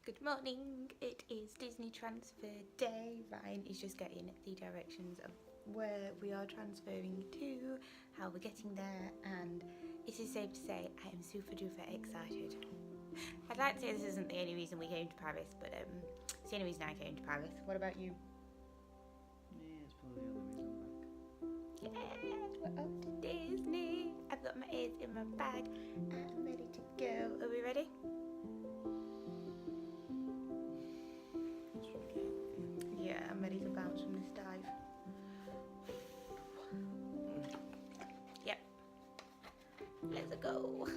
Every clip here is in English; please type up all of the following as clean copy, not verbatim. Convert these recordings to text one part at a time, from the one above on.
Good morning, it is Disney transfer day. Ryan is just getting the directions of where we are transferring to, how we're getting there, and it is safe to say I am super duper excited. I'd like to say this isn't the only reason we came to Paris, but it's the only reason I came to Paris. What about you? Yeah, it's probably the other reason I'm back. Yes, we're off to Disney. I've got my ears in my bag. I'm ready to go. Are we ready? Yeah, I'm ready to bounce from this dive. Yep. Let's go.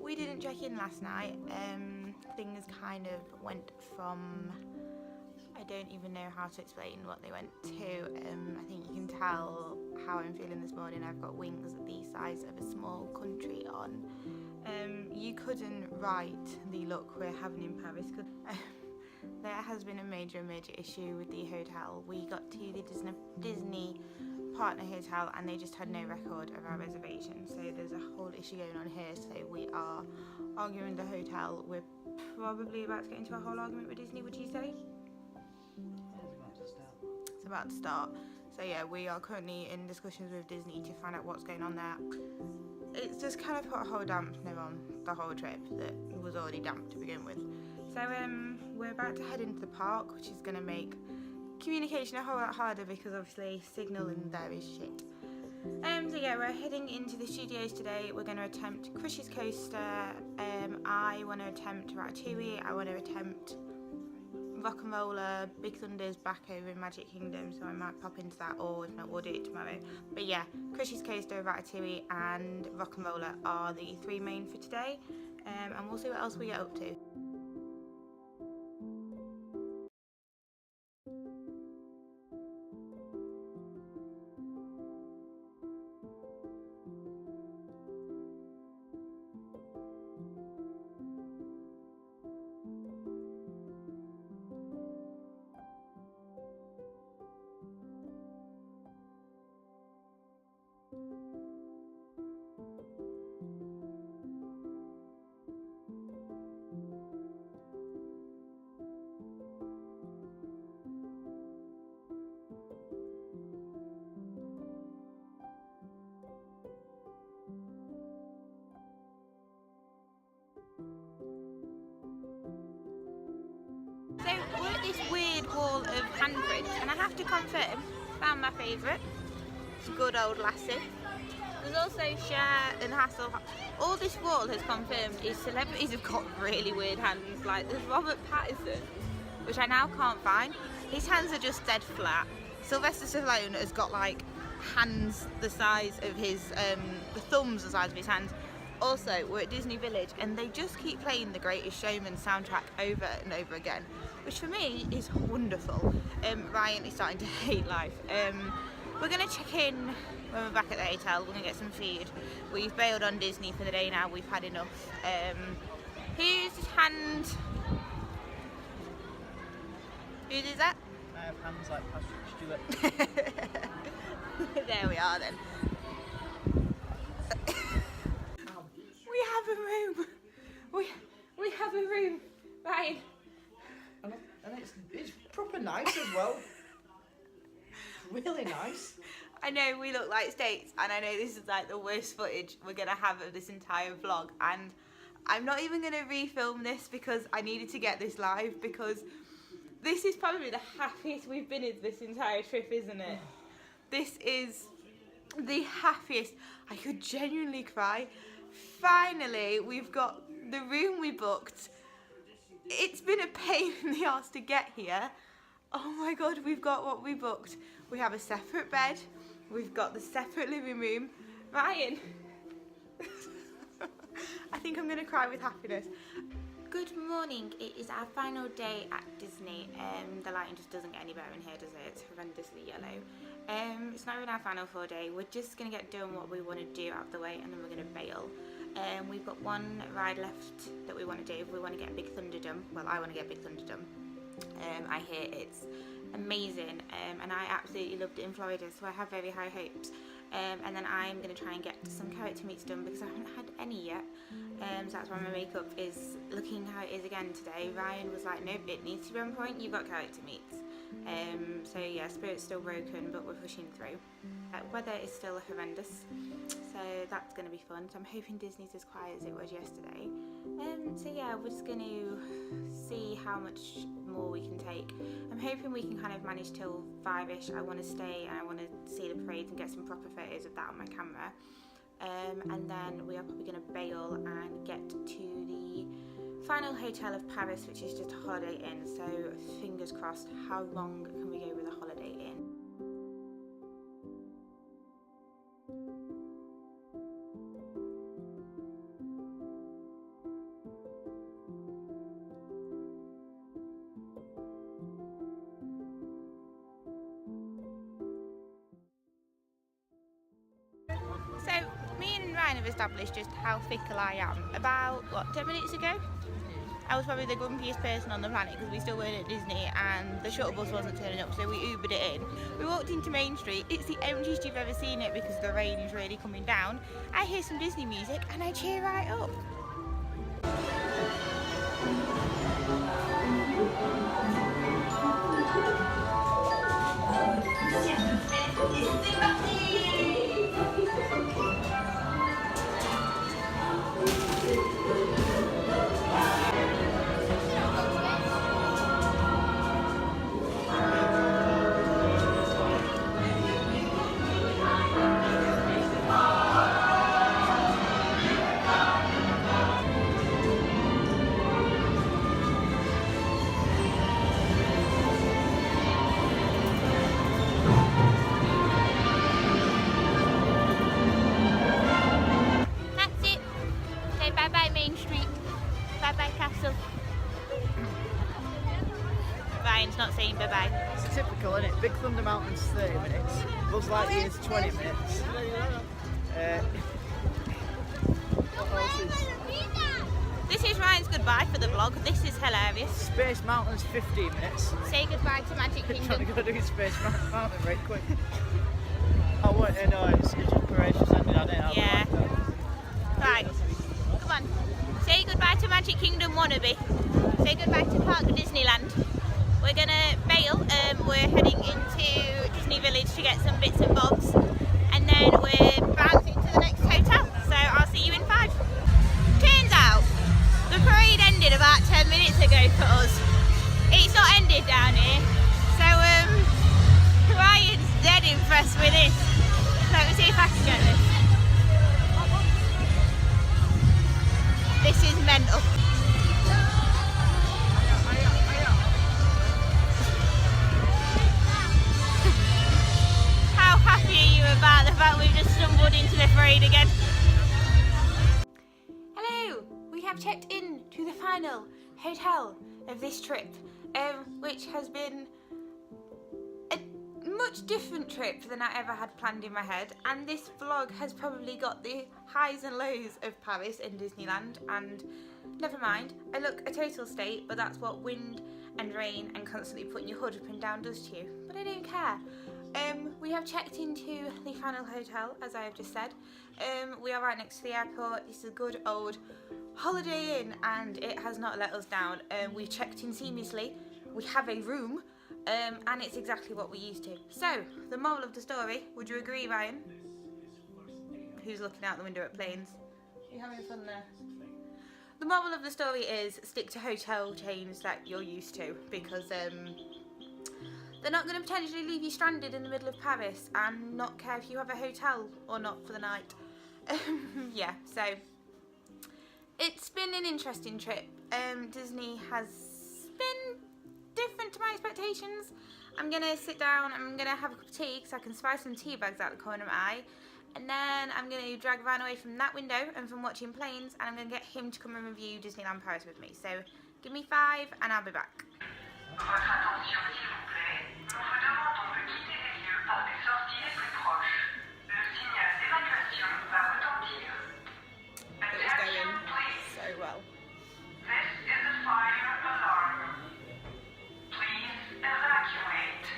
We didn't check in last night. Things kind of went from, I don't even know how to explain what they went to. I think you can tell how I'm feeling this morning. I've got wings the size of a small country on. You couldn't write the look we're having in Paris. There has been a major issue with the hotel. We got to the Disney partner hotel and they just had no record of our reservation, so there's a whole issue going on here. So we are arguing with the hotel. We're probably about to get into a whole argument with Disney, would you say? It's about to start. So yeah, we are currently in discussions with Disney to find out what's going on there. It's just kind of put a whole dampener on the whole trip that was already damp to begin with. So we're about to head into the park, which is going to make communication a whole lot harder because obviously signal in there is shit. So yeah, we're heading into the studios today. We're going to attempt Crush's Coaster. I want to attempt Ratatouille. I want to attempt Rock'n'Roller. Big Thunder's back over in Magic Kingdom, so I might pop into that, or if not, we'll do it tomorrow. But yeah, Crush's Coaster, Ratatouille and Rock'n'Roller are the 3 main for today, and we'll see what else we get up to. So we're at this weird wall of handprints, and I have to confirm, found my favourite. It's good old Lassie. There's also Cher and Hasselhoff. All this wall has confirmed is celebrities have got really weird hands. Like there's Robert Pattinson, which I now can't find. His hands are just dead flat. Sylvester Stallone has got like hands the size of his, the thumbs the size of his hands. Also, we're at Disney Village and they just keep playing The Greatest Showman soundtrack over and over again, which for me is wonderful. Ryan is starting to hate life. We're going to check in when we're back at the hotel. We're going to get some food. We've bailed on Disney for the day now. We've had enough. Whose hand? Whose is that? I have hands like Patrick Stewart. There we are then. We have a room. We have a room. Ryan. And it's proper nice as well. Really nice. I know we look like states, and I know this is like the worst footage we're gonna have of this entire vlog, and I'm not even gonna refilm this because I needed to get this live, because this is probably the happiest we've been in this entire trip, isn't it? This is the happiest. I could genuinely cry. Finally, we've got the room we booked. It's been a pain in the arse to get here. Oh my god, we've got what we booked. We have a separate bed. We've got the separate living room. Ryan. I think I'm gonna cry with happiness. Good morning. It is our final day at Disney. The lighting just doesn't get any better in here, does it? It's horrendously yellow. It's not even our final 4 day. We're just gonna get done what we want to do out of the way, and then we're gonna bail. We've got one ride left that we want to do. We want to get a Big Thunder done. Well, I want to get Big Thunder done. I hear it's amazing, and I absolutely loved it in Florida, so I have very high hopes. And then I'm going to try and get some character meets done because I haven't had any yet. So that's why my makeup is looking how it is again today. Ryan was like, nope, it needs to be on point, you've got character meets. So yeah, Spirit's still broken, but we're pushing through. Weather is still horrendous, so that's going to be fun. So I'm hoping Disney's as quiet as it was yesterday. So yeah, we're just going to see how much more we can take. I'm hoping we can kind of manage till 5ish. I want to stay and I want to see the parades and get some proper photos of that on my camera. And then we are probably going to bail and get to the final hotel of Paris, which is just a Holiday Inn. So fingers crossed. How long can we go with a Holiday Inn? So, me and Ryan have established just how fickle I am. About, what, 10 minutes ago? I was probably the grumpiest person on the planet because we still weren't at Disney and the shuttle bus wasn't turning up, so we Ubered it in. We walked into Main Street. It's the emptiest you've ever seen it because the rain is really coming down. I hear some Disney music and I cheer right up. typical, isn't it? Big Thunder Mountain's 30 minutes, Buzz Lightyear's 20 minutes. What else is... This is Ryan's goodbye for the vlog. This is hilarious. Space Mountain's 15 minutes. Say goodbye to Magic Trying Kingdom. to go do Space Mountain very quick. Oh wait, no, it's just Paris just ended, I didn't have Yeah. that. Right, come on. Say goodbye to Magic Kingdom wannabe. Say goodbye to Park Disneyland. We're gonna bail. We're heading into Disney Village to get some bits and bobs, and then we're bouncing to the next hotel. So I'll see you in 5. Turns out the parade ended about 10 minutes ago for us. It's not ended down here. So Ryan's dead impressed with this. Let me see if I can get this. This is mental. How happy are you about the fact we've just stumbled into the parade again? Hello! We have checked in to the final hotel of this trip, which has been a much different trip than I ever had planned in my head, and this vlog has probably got the highs and lows of Paris and Disneyland, and never mind, I look a total state, but that's what wind and rain and constantly putting your hood up and down does to you, but I don't care. We have checked into the final hotel, as I have just said. We are right next to the airport. This is a good old Holiday Inn, and it has not let us down. We've checked in seamlessly. We have a room, and it's exactly what we're used to. So, the moral of the story, would you agree, Ryan? Who's looking out the window at planes? Are you having fun there? The moral of the story is stick to hotel chains that you're used to, because they're not going to potentially leave you stranded in the middle of Paris and not care if you have a hotel or not for the night. Yeah, so it's been an interesting trip. Disney has been different to my expectations. I'm going to sit down, I'm going to have a cup of tea because I can spy some tea bags out the corner of my eye. And then I'm going to drag Ryan away from that window and from watching planes, and I'm going to get him to come and review Disneyland Paris with me. So give me 5 and I'll be back. Votre attention s'il vous plaît, nous vous demandons de quitter les lieux par des sorties les plus proches. Le signal d'évacuation va retentir. It was going so well. This is the fire alarm. Please evacuate.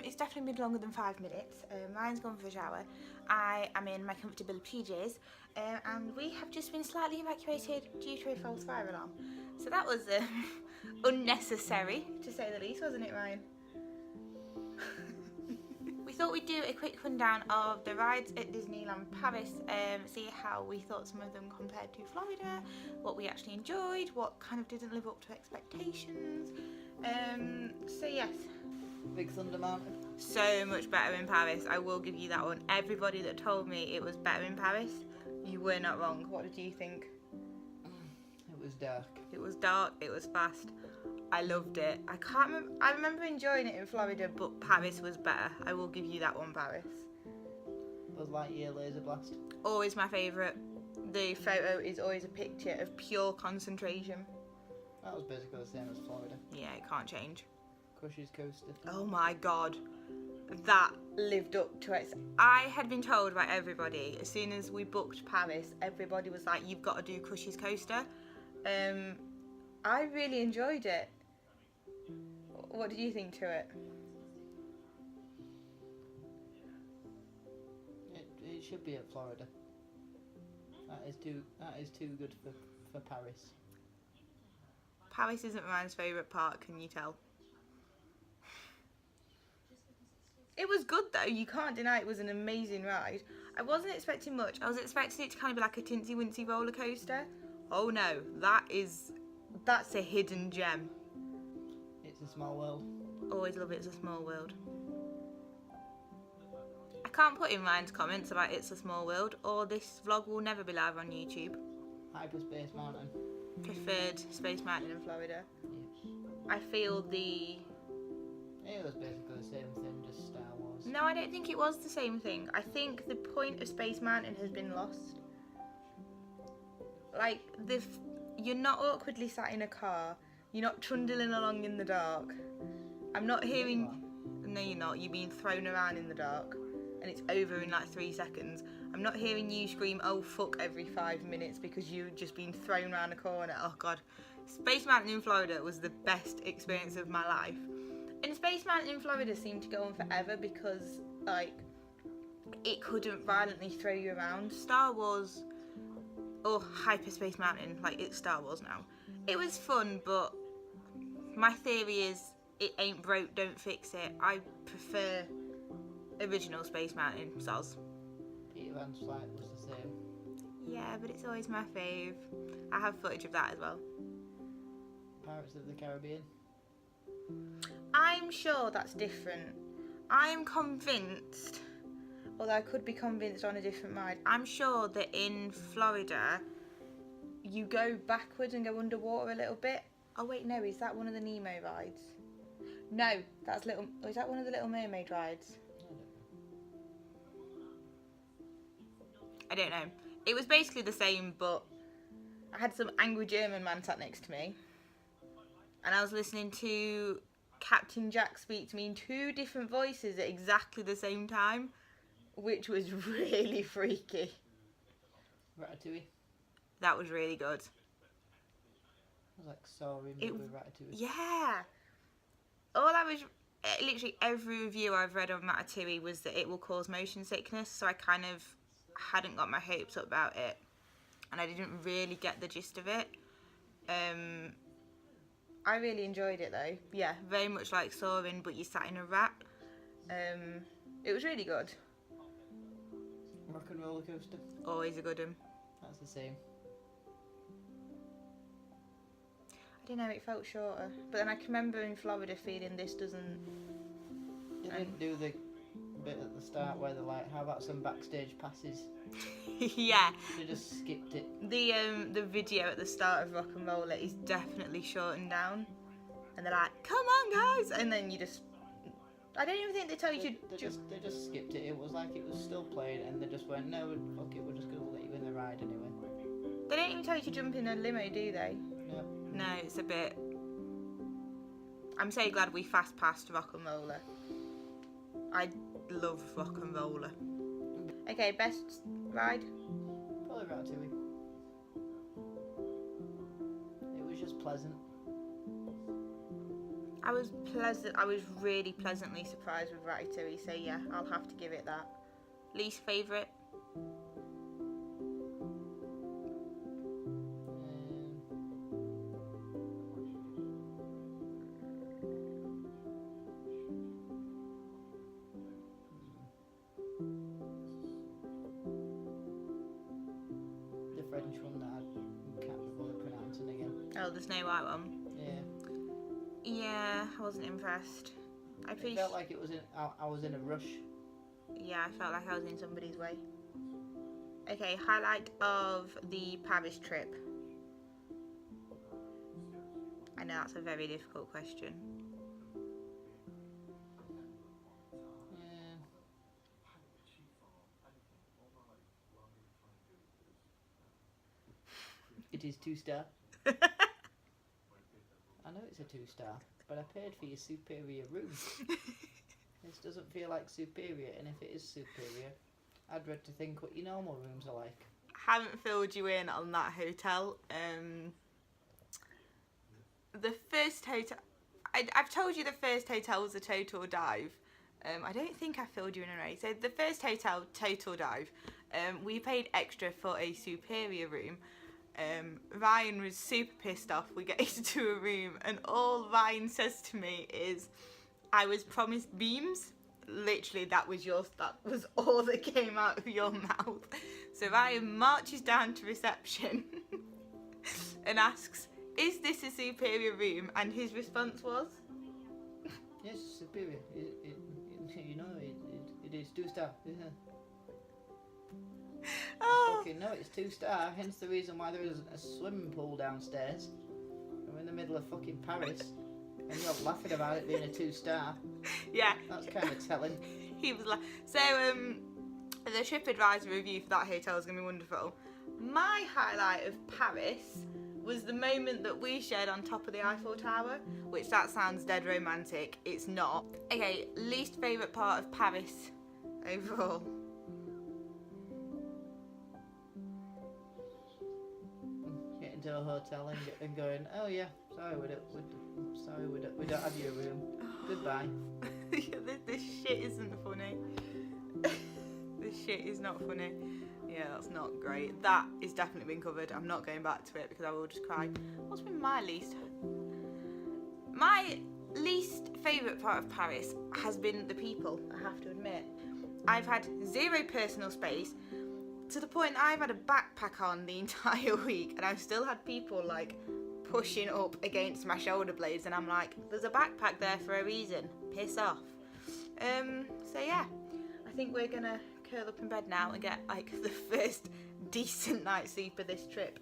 It's definitely been longer than 5 minutes. Ryan's gone for a shower. I am in my comfortable PJs, and we have just been slightly evacuated due to a false fire alarm. So that was unnecessary, to say the least, wasn't it, Ryan? We thought we'd do a quick rundown of the rides at Disneyland Paris, see how we thought some of them compared to Florida, what we actually enjoyed, what kind of didn't live up to expectations. So yes. Big Thunder Mountain. So much better in Paris, I will give you that one. Everybody that told me it was better in Paris, you were not wrong. What did you think? It was dark. It was dark, it was fast. I loved it. I remember enjoying it in Florida, but Paris was better. I will give you that one, Paris. Buzz Lightyear Laser Blast. Always my favourite. The photo is always a picture of pure concentration. That was basically the same as Florida. Yeah, it can't change. Crush's Coaster. Oh my god. That lived up to it. I had been told by everybody, as soon as we booked Paris, everybody was like, you've got to do Crush's Coaster. I really enjoyed it. What did you think to it? It should be at Florida. That is too good for Paris. Paris isn't Ryan's favourite park, can you tell? It was good though, you can't deny it was an amazing ride. I wasn't expecting much. I was expecting it to kind of be like a Tinsy Wincy roller coaster. Oh no, that's a hidden gem. It's a Small World. Always love It's a Small World. I can't put in Ryan's comments about It's a Small World, or this vlog will never be live on YouTube. Hyperspace Mountain. Preferred Space Mountain in Florida. Yeah. I feel It was basically the same thing, just Star Wars. No, I don't think it was the same thing. I think the point of Space Mountain has been lost. Like, you're not awkwardly sat in a car. You're not trundling along in the dark. I'm not hearing... No, you're not. You're being thrown around in the dark, and it's over in like 3 seconds. I'm not hearing you scream, "Oh fuck," every 5 minutes because you've just been thrown around a corner. Oh god. Space Mountain in Florida was the best experience of my life. And Space Mountain in Florida seemed to go on forever because, like, it couldn't violently throw you around. Star Wars, or Hyperspace Mountain, like it's Star Wars now. It was fun, but my theory is it ain't broke, don't fix it. I prefer original Space Mountain, soz. Peter Pan's flight was the same. Yeah, but it's always my fave. I have footage of that as well. Pirates of the Caribbean. I'm sure that's different. I'm convinced, although I could be convinced on a different ride, I'm sure that in Florida you go backwards and go underwater a little bit. Oh wait, no, is that one of the Nemo rides? No, that's little. Is that one of the Little Mermaid rides? I don't know. It was basically the same, but I had some angry German man sat next to me, and I was listening to Captain Jack speak to me in 2 different voices at exactly the same time, which was really freaky. Ratatouille. That was really good. I was like soaring with Ratatouille. Yeah. Literally every review I've read on Ratatouille was that it will cause motion sickness, so I kind of hadn't got my hopes up about it, and I didn't really get the gist of it. I really enjoyed it though. Yeah, very much like soaring, but you sat in a rat. It was really good. Rock and roller coaster. Always a good one. That's the same. I don't know, it felt shorter. But then I can remember in Florida feeling this doesn't... They didn't do the bit at the start where they're like, how about some backstage passes? Yeah. They just skipped it. The video at the start of Rock and Roller is definitely shortened down. And they're like, come on guys! And then you just... I don't even think they tell you to... They just skipped it. It was like it was still playing and they just went, no, fuck it, we're just going to let you in the ride anyway. They don't even tell you to jump in a limo, do they? No. No, it's a bit... I'm so glad we fast passed Rock and Roller. I love Rock and Roller. Okay, best ride? Probably Ratatouille. It was just pleasant. I was really pleasantly surprised with Ratatouille, so yeah, I'll have to give it that. Least favourite? The French one that I can't remember pronouncing again. Oh, the Snow White one. Yeah. Yeah, I wasn't impressed. It felt like it was I was in a rush. Yeah, I felt like I was in somebody's way. Okay, highlight of the Paris trip. I know that's a very difficult question. Yeah. It is 2-star. I know it's a 2-star, but I paid for your superior room. This doesn't feel like superior, and if it is superior, I'd dread to think what your normal rooms are like. Haven't filled you in on that hotel. The first hotel... I've told you the first hotel was a total dive. I don't think I filled you in already. So the first hotel, total dive. We paid extra for a superior room. Ryan was super pissed off. We get into a room and all Ryan says to me is, I was promised beams. Literally, that was all that came out of your mouth. So Ryan marches down to reception and asks, is this a superior room? And his response was, yes, superior. It is 2-star. Yeah. oh, Fucking no, it's 2-star. Hence the reason why there isn't a swimming pool downstairs. We're in the middle of fucking Paris, and you're laughing about it being a 2-star. yeah. That's kind of telling. He was like, so the TripAdvisor review for that hotel is going to be wonderful. My highlight of Paris was the moment that we shared on top of the Eiffel Tower, which that sounds dead romantic. It's not. Okay, least favourite part of Paris overall. Getting to a hotel and going, oh yeah, sorry, we don't have your room. Goodbye. This shit isn't funny. This shit is not funny. Yeah, that's not great. That is definitely been covered. I'm not going back to it because I will just cry. What's been my least? My least favourite part of Paris has been the people, I have to admit. I've had zero personal space to the point I've had a backpack on the entire week and I've still had people like pushing up against my shoulder blades and I'm like, there's a backpack there for a reason. Piss off. So yeah, I think we're gonna curl up in bed now and get like the first decent night's sleep of this trip.